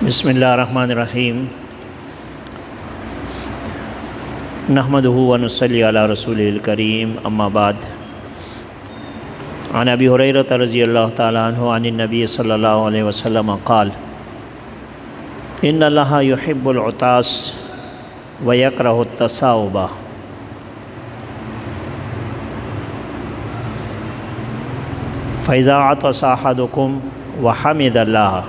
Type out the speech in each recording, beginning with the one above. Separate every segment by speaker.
Speaker 1: بسم اللہ الرحمن الرحیم نحمدہ ونصلی علی رسول الکریم اما بعد عن ابی ہریرہ رضی اللہ تعالی عنہ عن النبی صلی اللہ علیہ وسلم قال ان اللہ یحب العطاس ویکرہ التثاؤب فاذا عطس احدکم وحمد اللہ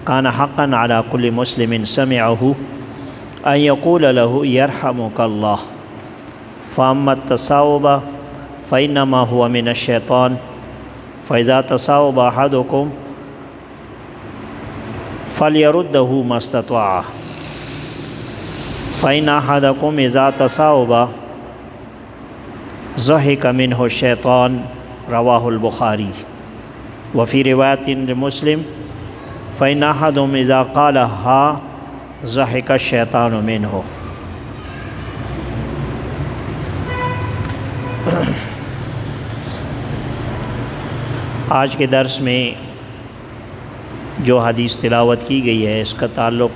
Speaker 1: کان حقا علی کل مسلم سمعہ ان یقول له یرحمک اللہ فاما التثاؤب فانما هو من الشیطان فاذا تثاؤب احدکم فلیردہ ما استطاع فإن أحدكم إذا تثاؤب ضحك منه الشيطان رواه البخاری وفي رواية لمسلم فإن أحدهم إذا قالها ضحك الشيطان منه۔ آج کے درس میں جو حدیث تلاوت کی گئی ہے اس کا تعلق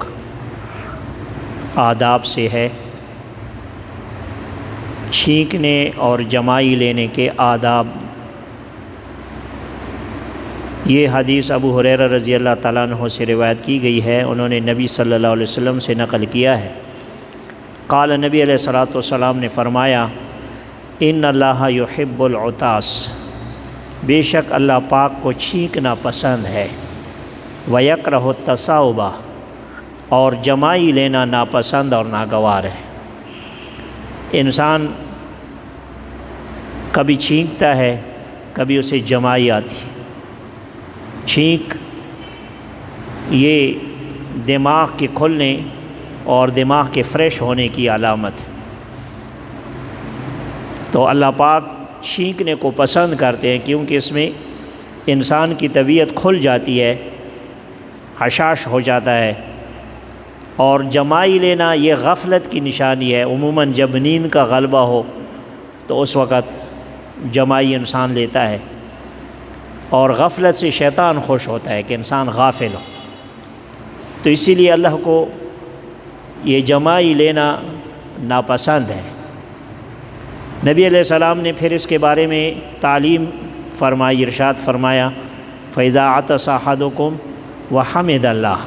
Speaker 1: آداب سے ہے، چھینکنے اور جمائی لینے کے آداب۔ یہ حدیث ابو ہریرہ رضی اللہ تعالیٰ عنہ سے روایت کی گئی ہے، انہوں نے نبی صلی اللہ علیہ وسلم سے نقل کیا ہے۔ قال نبی علیہ الصلوۃ والسلام نے فرمایا ان اللہ یحب العطاس، بے شک اللہ پاک کو چھینکنا پسند ہے، ویکرہ التثاؤب، اور جمائی لینا ناپسند اور ناگوار ہے۔ انسان کبھی چھینکتا ہے، کبھی اسے جمائی آتی۔ چھینک یہ دماغ کے کھلنے اور دماغ کے فریش ہونے کی علامت ہے، تو اللہ پاک چھینکنے کو پسند کرتے ہیں کیونکہ اس میں انسان کی طبیعت کھل جاتی ہے، حشاش ہو جاتا ہے۔ اور جمائی لینا یہ غفلت کی نشانی ہے، عموماً جب نیند کا غلبہ ہو تو اس وقت جمائی انسان لیتا ہے، اور غفلت سے شیطان خوش ہوتا ہے کہ انسان غافل ہو، تو اسی لیے اللہ کو یہ جمائی لینا ناپسند ہے۔ نبی علیہ السلام نے پھر اس کے بارے میں تعلیم فرمائی، ارشاد فرمایا فَإِذَا عَطَسَ أَحَدُكُمْ وَحَمِدَ اللَّهَ،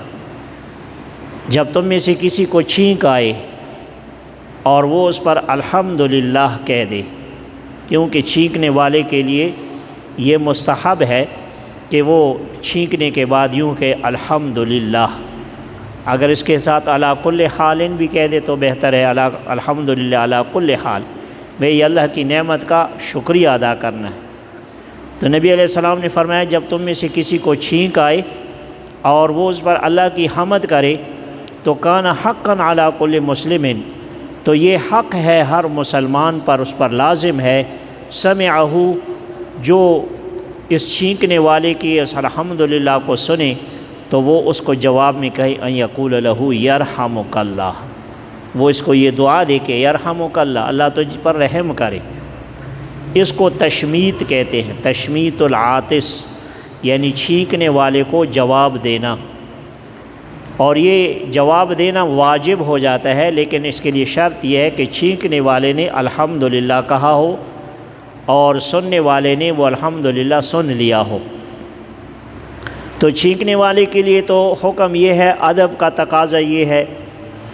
Speaker 1: جب تم میں سے کسی کو چھینک آئے اور وہ اس پر الحمدللہ کہہ دے، کیونکہ چھینکنے والے کے لیے یہ مستحب ہے کہ وہ چھینکنے کے بعد یوں کہ الحمدللہ، اگر اس کے ساتھ علی کل حال بھی کہہ دے تو بہتر ہے، الحمدللہ علی کل حال، بھئی اللہ کی نعمت کا شکریہ ادا کرنا ہے۔ تو نبی علیہ السلام نے فرمایا جب تم میں سے کسی کو چھینک آئے اور وہ اس پر اللہ کی حمد کرے تو کان حقا علی کل مسلم، تو یہ حق ہے ہر مسلمان پر، اس پر لازم ہے، سمعہ، جو اس چھینکنے والے کی اس الحمدللہ کو سنے تو وہ اس کو جواب میں کہے ان یقول لہ یرحمک اللہ، وہ اس کو یہ دعا دے کہ یرحمک اللہ، اللہ تجھ پر رحم کرے۔ اس کو تشمیت کہتے ہیں، تشمیت العاطس، یعنی چھینکنے والے کو جواب دینا، اور یہ جواب دینا واجب ہو جاتا ہے، لیکن اس کے لیے شرط یہ ہے کہ چھینکنے والے نے الحمدللہ کہا ہو اور سننے والے نے وہ الحمدللہ سن لیا ہو۔ تو چھینکنے والے کے لیے تو حکم یہ ہے، ادب کا تقاضا یہ ہے،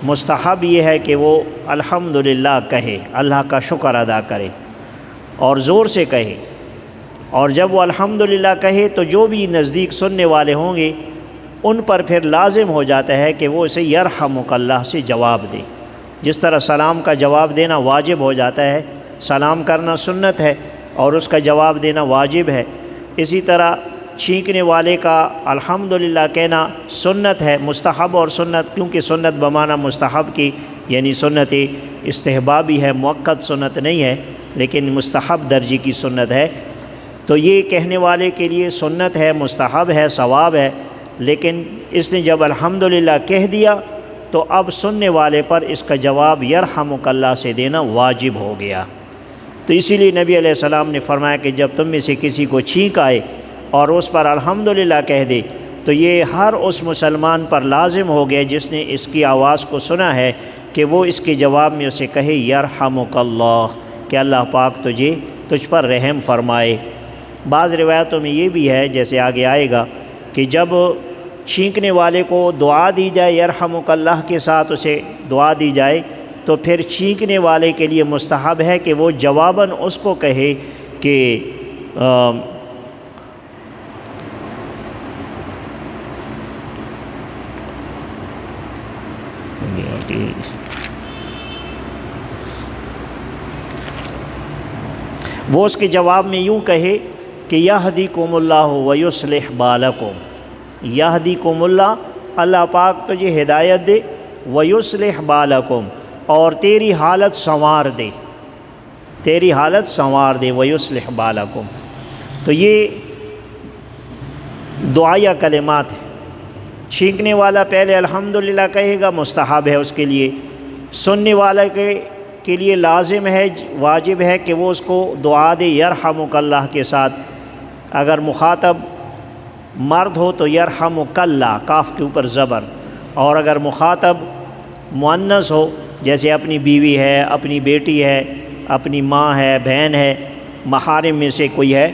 Speaker 1: مستحب یہ ہے کہ وہ الحمدللہ کہے، اللہ کا شکر ادا کرے اور زور سے کہے، اور جب وہ الحمدللہ کہے تو جو بھی نزدیک سننے والے ہوں گے ان پر پھر لازم ہو جاتا ہے کہ وہ اسے یرحمک اللہ سے جواب دے۔ جس طرح سلام کا جواب دینا واجب ہو جاتا ہے، سلام کرنا سنت ہے اور اس کا جواب دینا واجب ہے، اسی طرح چھینکنے والے کا الحمدللہ کہنا سنت ہے، مستحب اور سنت، کیونکہ سنت بمعنی مستحب کی، یعنی سنت استحبابی ہے، مؤکد سنت نہیں ہے لیکن مستحب درجے کی سنت ہے۔ تو یہ کہنے والے کے لیے سنت ہے، مستحب ہے، ثواب ہے، لیکن اس نے جب الحمدللہ کہہ دیا تو اب سننے والے پر اس کا جواب یرحمک اللہ سے دینا واجب ہو گیا۔ تو اسی لیے نبی علیہ السلام نے فرمایا کہ جب تم میں سے کسی کو چھینک آئے اور اس پر الحمدللہ کہہ دے تو یہ ہر اس مسلمان پر لازم ہو گیا جس نے اس کی آواز کو سنا ہے کہ وہ اس کے جواب میں اسے کہے یرحمک اللہ، کہ اللہ پاک تجھ پر رحم فرمائے۔ بعض روایتوں میں یہ بھی ہے، جیسے آگے آئے گا، کہ جب چھینکنے والے کو دعا دی جائے یرحمک اللہ کے ساتھ اسے دعا دی جائے، تو پھر چھینکنے والے کے لیے مستحب ہے کہ وہ جواباً اس کو کہے کہ وہ اس کے جواب میں یوں کہے کہ یہدیکم اللہ ویصلح بالکم، یہدیکم اللہ، اللہ پاک تجھے ہدایت دے، ویصلح بالکم، اور تیری حالت سنوار دے، تیری حالت سنوار دے، ویصلح بالکم۔ تو یہ دعائیہ کلمات ہیں۔ چھینکنے والا پہلے الحمدللہ کہے گا، مستحب ہے اس کے لیے۔ سننے والا کے لیے لازم ہے، واجب ہے کہ وہ اس کو دعا دے یرحمک اللہ کے ساتھ۔ اگر مخاطب مرد ہو تو یرحمک اللہ، کاف کے اوپر زبر، اور اگر مخاطب مؤنث ہو، جیسے اپنی بیوی ہے، اپنی بیٹی ہے، اپنی ماں ہے، بہن ہے، محارم میں سے کوئی ہے،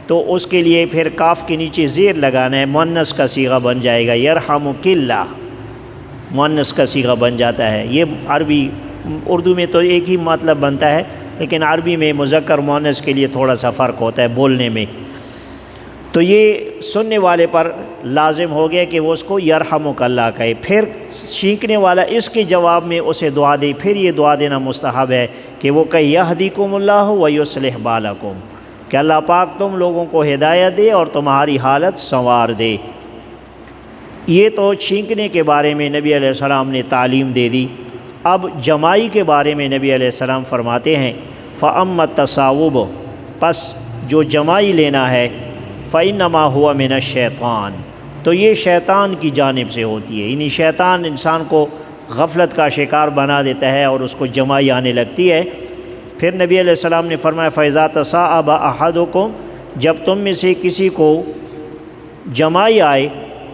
Speaker 1: تو اس کے لیے پھر کاف کے نیچے زیر لگانا ہے، مؤنث کا صیغہ بن جائے گا، یرحمک اللہ، مؤنث کا صیغہ بن جاتا ہے۔ یہ عربی، اردو میں تو ایک ہی مطلب بنتا ہے، لیکن عربی میں مذکر مؤنث کے لیے تھوڑا سا فرق ہوتا ہے بولنے میں۔ تو یہ سننے والے پر لازم ہو گیا کہ وہ اس کو یرحمک اللہ کہے۔ پھر چھینکنے والا اس کے جواب میں اسے دعا دے، پھر یہ دعا دینا مستحب ہے کہ وہ کہے یہدیکم اللہ ویصلح بالکم، کہ اللہ پاک تم لوگوں کو ہدایت دے اور تمہاری حالت سنوار دے۔ یہ تو چھینکنے کے بارے میں نبی علیہ السلام نے تعلیم دے دی۔ اب جمائی کے بارے میں نبی علیہ السلام فرماتے ہیں فَأَمَّا التَّصَاوُبُ، پس جو جمائی لینا ہے، فَإِنَّمَا هُوَ مِنَ الشَّيْطَانِ، تو یہ شیطان کی جانب سے ہوتی ہے، یعنی شیطان انسان کو غفلت کا شکار بنا دیتا ہے اور اس کو جمائی آنے لگتی ہے۔ پھر نبی علیہ السلام نے فرمایا فَإِذَا تَصَاءَبَ أَحَدُكُمْ، جب تم میں سے کسی کو جمائی آئے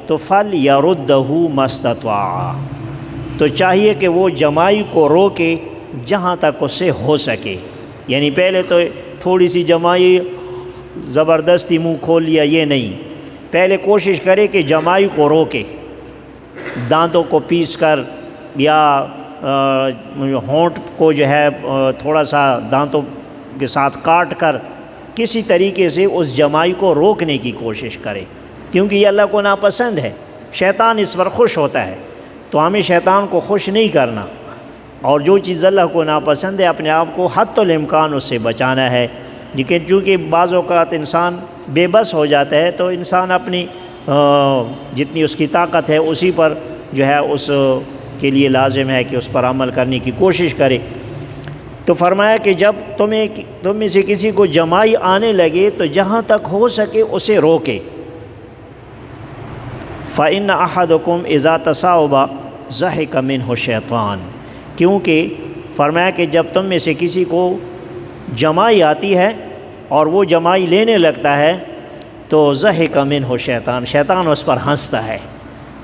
Speaker 1: تو فَلْيَرُدَّهُ مَا اسْتَطَاعَ، تو چاہیے کہ وہ جمائی کو روکے جہاں تک اس سے ہو سکے، یعنی پہلے تو تھوڑی سی جمائی زبردستی منہ کھول لیا، یہ نہیں، پہلے کوشش کرے کہ جمائی کو روکے، دانتوں کو پیس کر یا ہونٹ کو جو ہے تھوڑا سا دانتوں کے ساتھ کاٹ کر کسی طریقے سے اس جمائی کو روکنے کی کوشش کرے، کیونکہ یہ اللہ کو ناپسند ہے، شیطان اس پر خوش ہوتا ہے، تو ہمیں شیطان کو خوش نہیں کرنا، اور جو چیز اللہ کو ناپسند ہے اپنے آپ کو حتی الامکان اس سے بچانا ہے۔ لیکن چونکہ بعض اوقات انسان بے بس ہو جاتا ہے تو انسان اپنی جتنی اس کی طاقت ہے اسی پر جو ہے اس کے لیے لازم ہے کہ اس پر عمل کرنے کی کوشش کرے۔ تو فرمایا کہ جب تم میں سے کسی کو جمائی آنے لگے تو جہاں تک ہو سکے اسے روکے۔ فَإِنَّ أَحَدَكُمْ إِذَا تَصَاوَبَ ضَحِكَ مِنْهُ الشَّيْطَانُ، کیونکہ فرمایا کہ جب تم میں سے کسی کو جمائی آتی ہے اور وہ جمائی لینے لگتا ہے تو ضحک منہ شیطان، شیطان اس پر ہنستا ہے،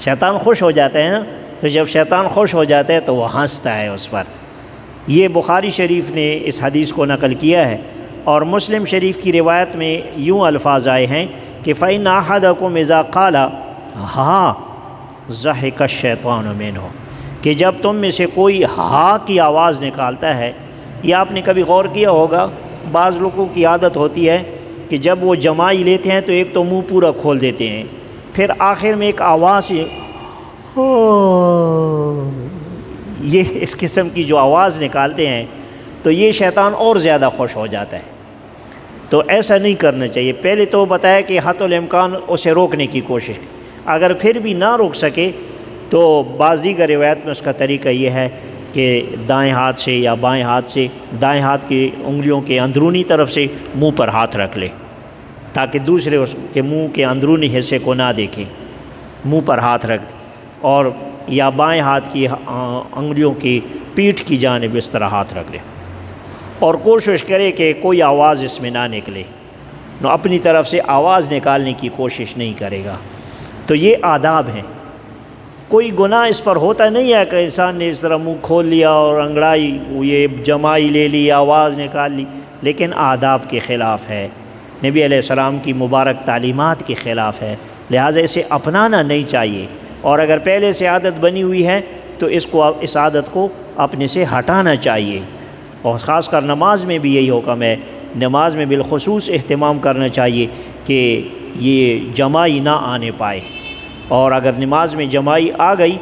Speaker 1: شیطان خوش ہو جاتا ہے نا، تو جب شیطان خوش ہو جاتا ہے تو وہ ہنستا ہے اس پر۔ یہ بخاری شریف نے اس حدیث کو نقل کیا ہے، اور مسلم شریف کی روایت میں یوں الفاظ آئے ہیں کہ فَإِنَّ أَحَدَكُمْ إِذَا قَالَ ہاں ضحک الشیطان منہ، کہ جب تم میں سے کوئی ہاں کی آواز نکالتا ہے، یا آپ نے کبھی غور کیا ہوگا بعض لوگوں کی عادت ہوتی ہے کہ جب وہ جمائی لیتے ہیں تو ایک تو منہ پورا کھول دیتے ہیں، پھر آخر میں ایک آواز یہ اس قسم کی جو آواز نکالتے ہیں تو یہ شیطان اور زیادہ خوش ہو جاتا ہے۔ تو ایسا نہیں کرنا چاہیے، پہلے تو بتایا کہ حتی الامکان اسے روکنے کی کوشش، اگر پھر بھی نہ روک سکے تو بعض دیگر روایت میں اس کا طریقہ یہ ہے کہ دائیں ہاتھ سے یا بائیں ہاتھ سے، دائیں ہاتھ کی انگلیوں کے اندرونی طرف سے منہ پر ہاتھ رکھ لے تاکہ دوسرے اس کے منہ کے اندرونی حصے کو نہ دیکھیں، منہ پر ہاتھ رکھ دے، اور یا بائیں ہاتھ کی انگلیوں کی پیٹھ کی جانب اس طرح ہاتھ رکھ دے، اور کوشش کرے کہ کوئی آواز اس میں نہ نکلے، اپنی طرف سے آواز نکالنے کی کوشش نہیں کرے گا۔ تو یہ آداب ہیں۔ کوئی گناہ اس پر ہوتا نہیں ہے کہ انسان نے اس طرح منہ کھول لیا اور انگڑائی یہ جمائی لے لی، آواز نکال لی، لیکن آداب کے خلاف ہے، نبی علیہ السلام کی مبارک تعلیمات کے خلاف ہے، لہٰذا اسے اپنانا نہیں چاہیے، اور اگر پہلے سے عادت بنی ہوئی ہے تو اس عادت کو اپنے سے ہٹانا چاہیے۔ اور خاص کر نماز میں بھی یہی حکم ہے، نماز میں بالخصوص اہتمام کرنا چاہیے کہ یہ جمائی نہ آنے پائے، اور اگر نماز میں جمائی آ گئی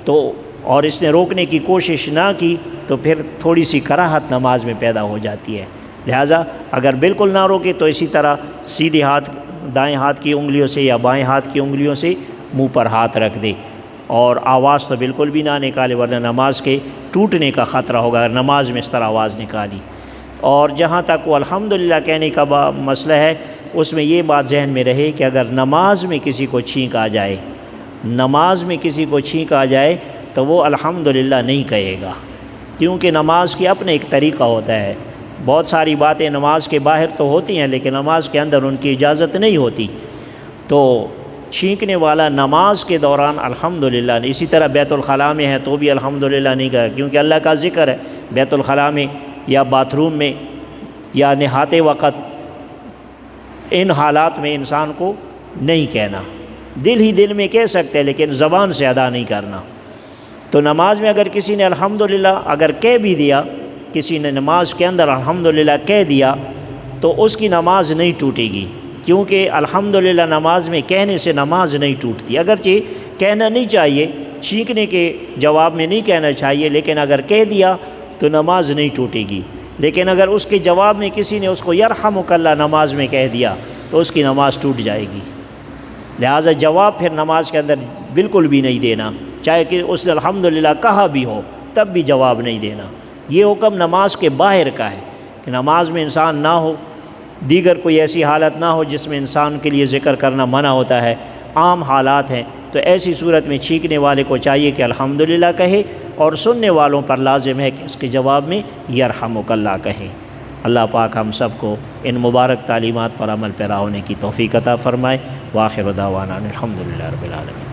Speaker 1: تو اور اس نے روکنے کی کوشش نہ کی تو پھر تھوڑی سی کراہت نماز میں پیدا ہو جاتی ہے، لہٰذا اگر بالکل نہ روکے تو اسی طرح سیدھے ہاتھ دائیں ہاتھ کی انگلیوں سے یا بائیں ہاتھ کی انگلیوں سے منہ پر ہاتھ رکھ دے، اور آواز تو بالکل بھی نہ نکالے ورنہ نماز کے ٹوٹنے کا خطرہ ہوگا اگر نماز میں اس طرح آواز نکالی۔ اور جہاں تک وہ الحمدللہ کہنے کا مسئلہ ہے، اس میں یہ بات ذہن میں رہے کہ اگر نماز میں کسی کو چھینک آ جائے، نماز میں کسی کو چھینک آ جائے تو وہ الحمدللہ نہیں کہے گا، کیونکہ نماز کی اپنا ایک طریقہ ہوتا ہے۔ بہت ساری باتیں نماز کے باہر تو ہوتی ہیں لیکن نماز کے اندر ان کی اجازت نہیں ہوتی، تو چھینکنے والا نماز کے دوران الحمدللہ نہیں، اسی طرح بیت الخلاء میں ہے تو بھی الحمدللہ نہیں کہا، کیونکہ اللہ کا ذکر ہے بیت الخلاء میں یا باتھ روم میں یا نہاتے وقت، ان حالات میں انسان کو نہیں کہنا، دل ہی دل میں کہہ سکتے ہیں لیکن زبان سے ادا نہیں کرنا۔ تو نماز میں اگر کسی نے الحمدللہ اگر کہہ بھی دیا، کسی نے نماز کے اندر الحمدللہ کہہ دیا تو اس کی نماز نہیں ٹوٹے گی، کیونکہ الحمدللہ نماز میں کہنے سے نماز نہیں ٹوٹتی، اگرچہ کہنا نہیں چاہیے، چھینکنے کے جواب میں نہیں کہنا چاہیے، لیکن اگر کہہ دیا تو نماز نہیں ٹوٹے گی۔ لیکن اگر اس کے جواب میں کسی نے اس کو یرحمک اللہ نماز میں کہہ دیا تو اس کی نماز ٹوٹ جائے گی، لہٰذا جواب پھر نماز کے اندر بالکل بھی نہیں دینا، چاہے کہ اس نے الحمدللہ کہا بھی ہو تب بھی جواب نہیں دینا۔ یہ حکم نماز کے باہر کا ہے کہ نماز میں انسان نہ ہو، دیگر کوئی ایسی حالت نہ ہو جس میں انسان کے لیے ذکر کرنا منع ہوتا ہے، عام حالات ہیں، تو ایسی صورت میں چھینکنے والے کو چاہیے کہ الحمدللہ کہے، اور سننے والوں پر لازم ہے کہ اس کے جواب میں یرحمک اللہ کہیں۔ اللہ پاک ہم سب کو ان مبارک تعلیمات پر عمل پیرا ہونے کی توفیق عطا فرمائے۔ وآخر دعوانا الحمدللہ رب العالمین۔